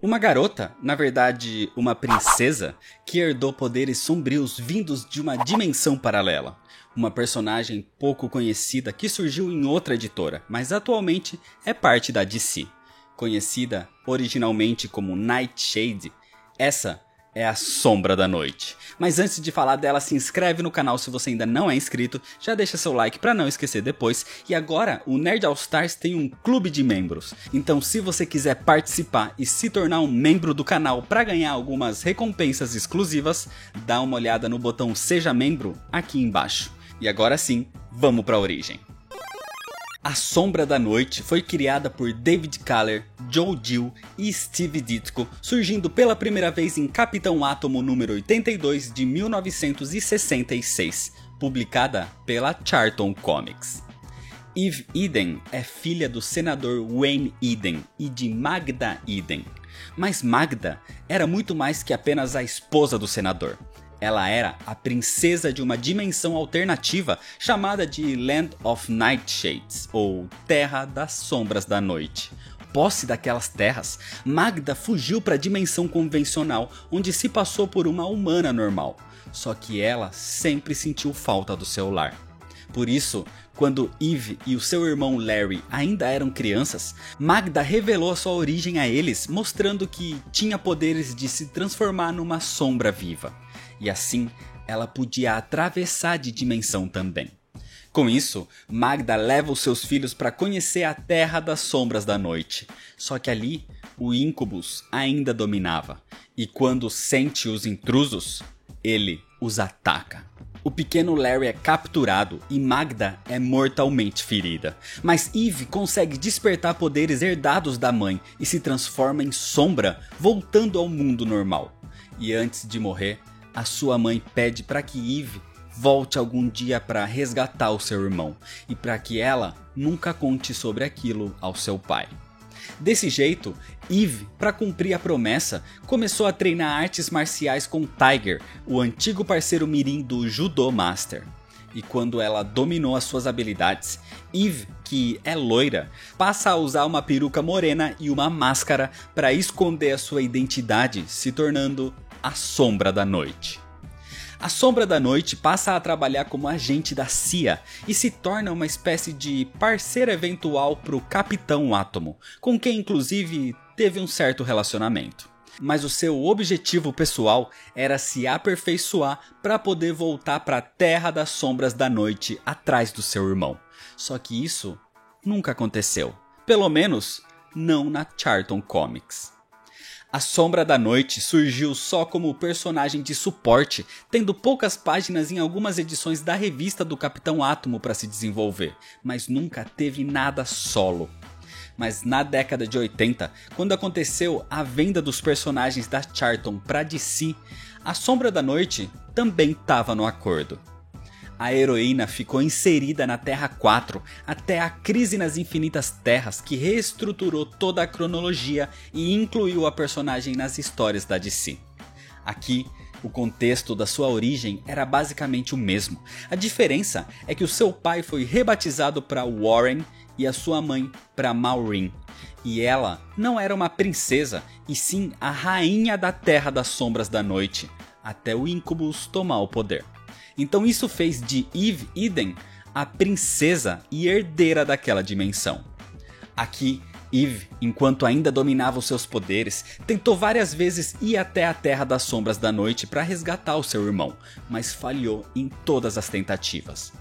Uma garota, na verdade uma princesa, que herdou poderes sombrios vindos de uma dimensão paralela. Uma personagem pouco conhecida que surgiu em outra editora, mas atualmente é parte da DC. Conhecida originalmente como Nightshade, essa é a Sombra da Noite. Mas antes de falar dela, se inscreve no canal se você ainda não é inscrito, já deixa seu like para não esquecer depois. E agora, o Nerd All Stars tem um clube de membros. Então se você quiser participar e se tornar um membro do canal para ganhar algumas recompensas exclusivas, dá uma olhada no botão Seja Membro aqui embaixo. E agora sim, vamos para a origem. A Sombra da Noite foi criada por David Kaller, Joe Dill e Steve Ditko, surgindo pela primeira vez em Capitão Átomo número 82 de 1966, publicada pela Charlton Comics. Eve Eden é filha do senador Wayne Eden e de Magda Eden, mas Magda era muito mais que apenas a esposa do senador. Ela era a princesa de uma dimensão alternativa chamada de Land of Nightshades, ou Terra das Sombras da Noite. Posse daquelas terras, Magda fugiu para a dimensão convencional, onde se passou por uma humana normal. Só que ela sempre sentiu falta do seu lar. Por isso, quando Eve e o seu irmão Larry ainda eram crianças, Magda revelou a sua origem a eles, mostrando que tinha poderes de se transformar numa sombra viva. E assim, ela podia atravessar de dimensão também. Com isso, Magda leva os seus filhos para conhecer a Terra das Sombras da Noite. Só que ali, o Incubus ainda dominava. E quando sente os intrusos, ele os ataca. O pequeno Larry é capturado e Magda é mortalmente ferida. Mas Eve consegue despertar poderes herdados da mãe e se transforma em sombra, voltando ao mundo normal. E antes de morrer, a sua mãe pede para que Eve volte algum dia para resgatar o seu irmão e para que ela nunca conte sobre aquilo ao seu pai. Desse jeito, Eve, para cumprir a promessa, começou a treinar artes marciais com Tiger, o antigo parceiro mirim do Judo Master. E quando ela dominou as suas habilidades, Eve, que é loira, passa a usar uma peruca morena e uma máscara para esconder a sua identidade, se tornando a Sombra da Noite. A Sombra da Noite passa a trabalhar como agente da CIA e se torna uma espécie de parceiro eventual para o Capitão Átomo, com quem inclusive teve um certo relacionamento. Mas o seu objetivo pessoal era se aperfeiçoar para poder voltar para a Terra das Sombras da Noite atrás do seu irmão. Só que isso nunca aconteceu, pelo menos não na Charlton Comics. A Sombra da Noite surgiu só como personagem de suporte, tendo poucas páginas em algumas edições da revista do Capitão Átomo para se desenvolver, mas nunca teve nada solo. Mas na década de 80, quando aconteceu a venda dos personagens da Charlton para DC, a Sombra da Noite também estava no acordo. A heroína ficou inserida na Terra 4 até a Crise nas Infinitas Terras, que reestruturou toda a cronologia e incluiu a personagem nas histórias da DC. Aqui, o contexto da sua origem era basicamente o mesmo. A diferença é que o seu pai foi rebatizado para Warren e a sua mãe para Maureen. E ela não era uma princesa, e sim a rainha da Terra das Sombras da Noite, até o Incubus tomar o poder. Então isso fez de Eve Eden a princesa e herdeira daquela dimensão. Aqui, Eve, enquanto ainda dominava os seus poderes, tentou várias vezes ir até a Terra das Sombras da Noite para resgatar o seu irmão, mas falhou em todas as tentativas.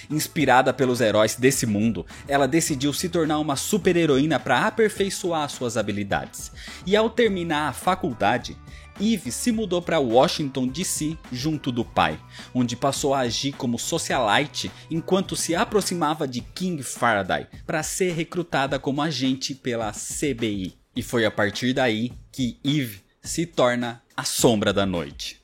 Inspirada pelos heróis desse mundo, ela decidiu se tornar uma super-heroína para aperfeiçoar suas habilidades. E ao terminar a faculdade, Eve se mudou para Washington DC junto do pai, onde passou a agir como socialite enquanto se aproximava de King Faraday para ser recrutada como agente pela CBI. E foi a partir daí que Eve se torna a Sombra da Noite.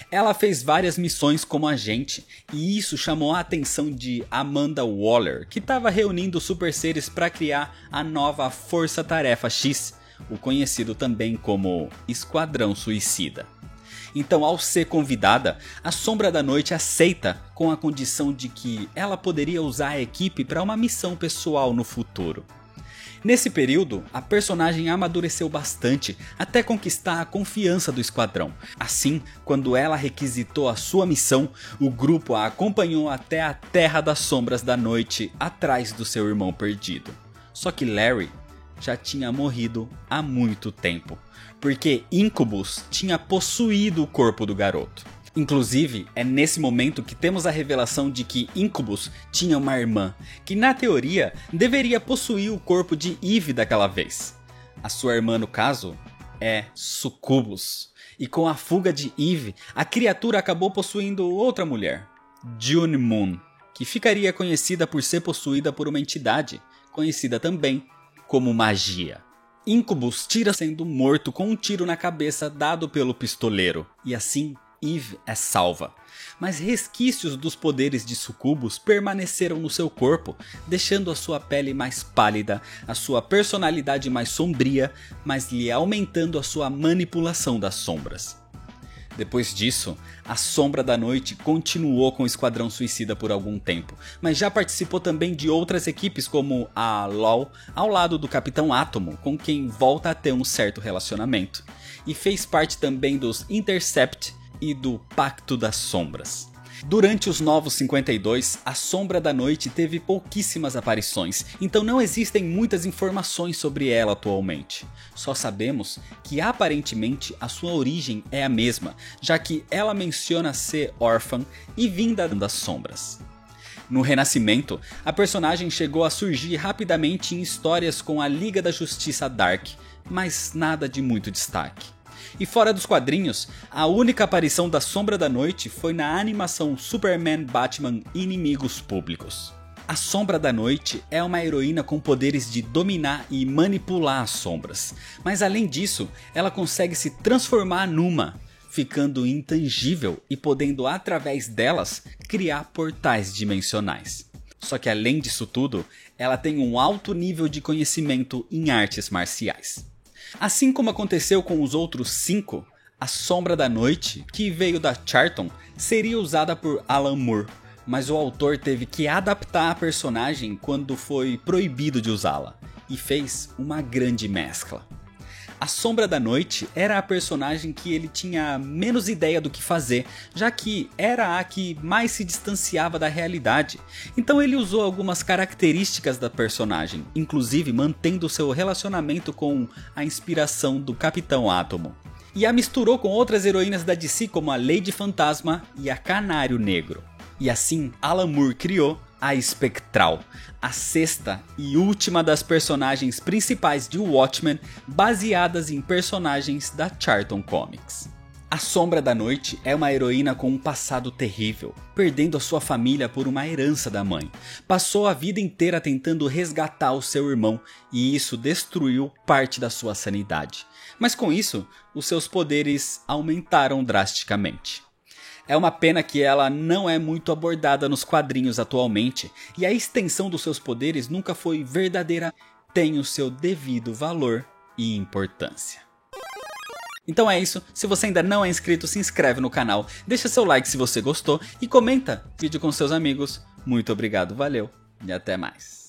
Ela fez várias missões como agente, e isso chamou a atenção de Amanda Waller, que estava reunindo super seres para criar a nova Força Tarefa X, o conhecido também como Esquadrão Suicida. Então, ao ser convidada, a Sombra da Noite aceita com a condição de que ela poderia usar a equipe para uma missão pessoal no futuro. Nesse período, a personagem amadureceu bastante até conquistar a confiança do esquadrão. Assim, quando ela requisitou a sua missão, o grupo a acompanhou até a Terra das Sombras da Noite, atrás do seu irmão perdido. Só que Larry já tinha morrido há muito tempo, porque Incubus tinha possuído o corpo do garoto. Inclusive, é nesse momento que temos a revelação de que Incubus tinha uma irmã, que na teoria deveria possuir o corpo de Eve daquela vez. A sua irmã, no caso, é Sucubus. E com a fuga de Eve, a criatura acabou possuindo outra mulher, June Moon, que ficaria conhecida por ser possuída por uma entidade, conhecida também como magia. Incubus tira sendo morto com um tiro na cabeça dado pelo pistoleiro, e assim Eve é salva. Mas resquícios dos poderes de Sucubus permaneceram no seu corpo, deixando a sua pele mais pálida, a sua personalidade mais sombria, mas lhe aumentando a sua manipulação das sombras. Depois disso, a Sombra da Noite continuou com o Esquadrão Suicida por algum tempo, mas já participou também de outras equipes como a LOL, ao lado do Capitão Átomo, com quem volta a ter um certo relacionamento, e fez parte também dos Intercept e do Pacto das Sombras. Durante os Novos 52, a Sombra da Noite teve pouquíssimas aparições, então não existem muitas informações sobre ela atualmente. Só sabemos que aparentemente a sua origem é a mesma, já que ela menciona ser órfã e vinda das sombras. No Renascimento, a personagem chegou a surgir rapidamente em histórias com a Liga da Justiça Dark, mas nada de muito destaque. E fora dos quadrinhos, a única aparição da Sombra da Noite foi na animação Superman Batman Inimigos Públicos. A Sombra da Noite é uma heroína com poderes de dominar e manipular as sombras, mas além disso, ela consegue se transformar numa, ficando intangível e podendo através delas criar portais dimensionais. Só que além disso tudo, ela tem um alto nível de conhecimento em artes marciais. Assim como aconteceu com os outros 5, a Sombra da Noite, que veio da Charlton, seria usada por Alan Moore, mas o autor teve que adaptar a personagem quando foi proibido de usá-la, e fez uma grande mescla. A Sombra da Noite era a personagem que ele tinha menos ideia do que fazer, já que era a que mais se distanciava da realidade. Então ele usou algumas características da personagem, inclusive mantendo seu relacionamento com a inspiração do Capitão Átomo. E a misturou com outras heroínas da DC como a Lady Fantasma e a Canário Negro. E assim Alan Moore criou a Espectral, a sexta e última das personagens principais de Watchmen, baseadas em personagens da Charlton Comics. A Sombra da Noite é uma heroína com um passado terrível, perdendo a sua família por uma herança da mãe. Passou a vida inteira tentando resgatar o seu irmão e isso destruiu parte da sua sanidade. Mas com isso, os seus poderes aumentaram drasticamente. É uma pena que ela não é muito abordada nos quadrinhos atualmente, e a extensão dos seus poderes nunca foi verdadeira, tem o seu devido valor e importância. Então é isso, se você ainda não é inscrito, se inscreve no canal, deixa seu like se você gostou e comenta o vídeo com seus amigos. Muito obrigado, valeu e até mais.